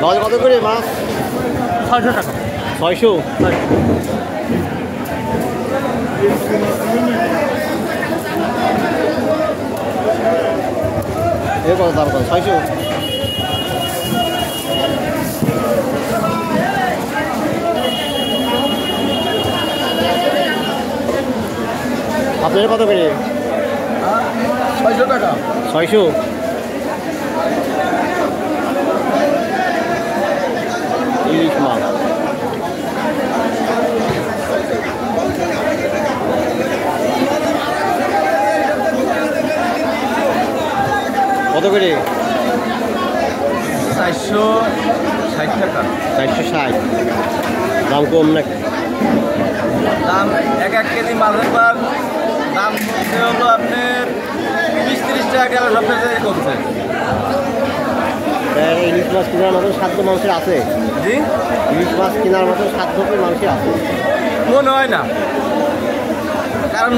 বাজার কত করে মাছ? 600 টাকা। 600। এর কত দাম? কত? 600। আপনার কত করে? 600 টাকা। 600। ইলিশ মাছ কত করে? 460 টাকা। 460। দাম কম নাকি? দাম এক কেজি মাছের পার দাম কমছে হলো আপনার 20-30 টাকা গেল, সবচেয়ে কমছে। ইলিশ মাছ কেনার মতন সাধ্য মানুষের আছে? জি, ইলিশ মাছ কেনার মতন সাধ্য মানুষের আছে মনে হয় না, কারণ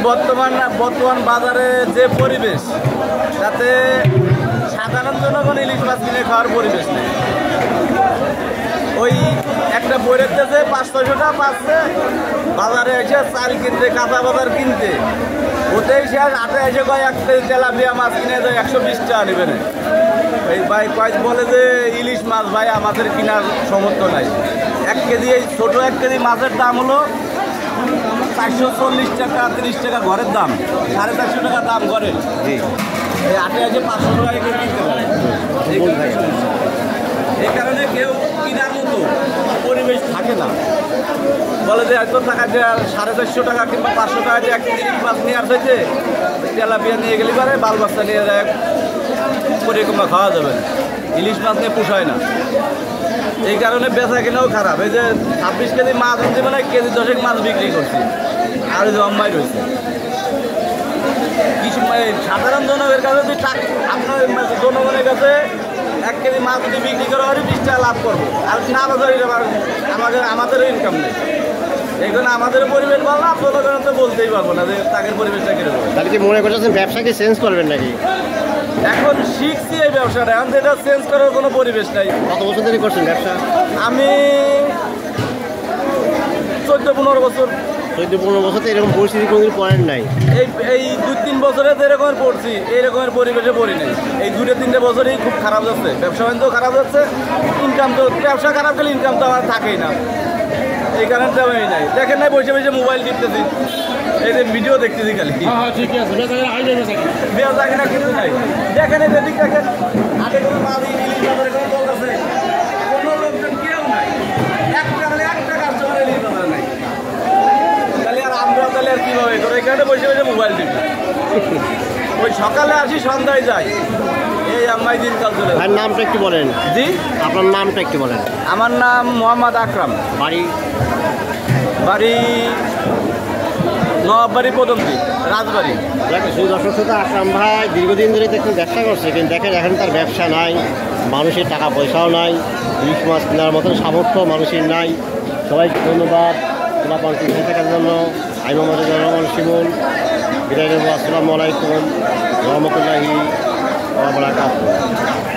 বর্তমান বাজারে যে পরিবেশ, তাতে সাধারণ জনগণ ইলিশ মাছ কিনে খাওয়ার পরিবেশ নেই। ওই একটা বইয়ের দেশে 500-600 টাকা পাচ্ছে, বাজারে এসে চাল কিনতে, কাঁচা বাজার কিনতে, ওতেই সে হাটে এসে কয় এক কেজি তেলাপিয়া মাছ কিনে দেয় 120 টাকা নেবে না। এই ভাই কয় বলে যে ইলিশ মাছ ভাই আমাদের কেনার সামর্থ্য নাই। 1 কেজি, এই ছোটো 1 কেজি মাছের দাম হলো 440 টাকা, 30 টাকা ঘরের দাম, 450 টাকা দাম ঘরের। জি, এই হাটে এসে 500 টাকা কেউ কিনতে পারে। এই কারণে কেউ কেনার মতো পরিবেশ থাকে না। বলে যে এত টাকা দিয়ে 450 টাকা কিংবা 500 টাকা দিয়ে 1 কেজি ইলিশ মাছ নিয়ে আসছে, তেলাপিয়া নিয়ে গেলে পারে বাল বাচ্চা নিয়ে যায় পরিক্রমা খাওয়া যাবে, ইলিশ মাছ নিয়ে পোষায় না। এই কারণে বেচা কেনাও খারাপ। এই যে 26 কেজি মাছ আনছি, মানে কেজি 10 মাছ বিক্রি করছি, আর জম্মাই রয়েছে। কিছু সাধারণ জনগণের কাছে যদি আপনার জনগণের কাছে 1 কেজি মাছ যদি বিক্রি করা হয় 20 টাকা লাভ করবো, আর না বাজারে আমাদেরও ইনকাম নেই। এই জন্য আমাদের পরিবেশ ভালো না, জনগণ তো বলতেই পারবো না যে তাদের পরিবেশটা কিরকম। তাহলে কি মনে করছেন ব্যবসাকে চেঞ্জ করবেন নাকি? এখন শিখছি এই ব্যবসাটা, এখন যেটা চেঞ্জ করার কোনো পরিবেশ নাই। কত বছর ধরে করছেন ব্যবসা? আমি 14-15 বছর। 14-15 বছর তো এরকম পরিস্থিতি কোনোদিন পড়েন নাই? এই 2-3 বছরে যে এরকমের পড়ছি, এই রকমের পরিবেশে পড়ি নাই। এই 2-3 বছরই খুব খারাপ যাচ্ছে, ব্যবসা বাণিজ্য খারাপ যাচ্ছে, ইনকাম তো, ব্যবসা খারাপ গেলে ইনকাম তো আমার থাকেই না। এই কারণে আমি নাই, দেখেন নাই বসে বসে মোবাইল টিপতেছি, এই যে ভিডিও দেখতেছি খালি। ঠিক আছে, বেচা কিনা কিন্তু নাই। দেখেন এই যেদিক দেখেন, হাটে কোনো মাছ ইলিশ বাজারে কোনো লোক আছে, কোনো লোকজন কেউ নাই, একটা কাস্টমার ইলিশ বাজারে নাই। তাহলে আর আমরা তাহলে আর কীভাবে করে এখানে বসে বসে মোবাইল টিপি, ওই সকালে আসি সন্ধ্যায় যাই, এই আমার দিনকাল চলে। ভাইয়ের নামটা একটু বলেন। জি, আপনার নামটা একটু বলেন। আমার নাম মোহাম্মদ আকরাম, বাড়ি? বাড়ি নবাববাড়ি, প্রথমটি রাজবাড়ি। শুধু দর্শক শ্রোতা, আকরাম ভাই দীর্ঘদিন ধরে দেখুন ব্যবসা করছে, কিন্তু দেখেন এখন তার ব্যবসা নাই, মানুষের টাকা পয়সাও নাই, ইলিশ মাছ কেনার মতন সামর্থ্য মানুষের নাই। সবাইকে ধন্যবাদ তোমার সাথে থাকার জন্য। আমি মোহাম্মদ রহমান শিমুল, বিদায় নেব। আসসালামু আলাইকুম রহমতুল্লাহি ওয়া বারাকাতুহু।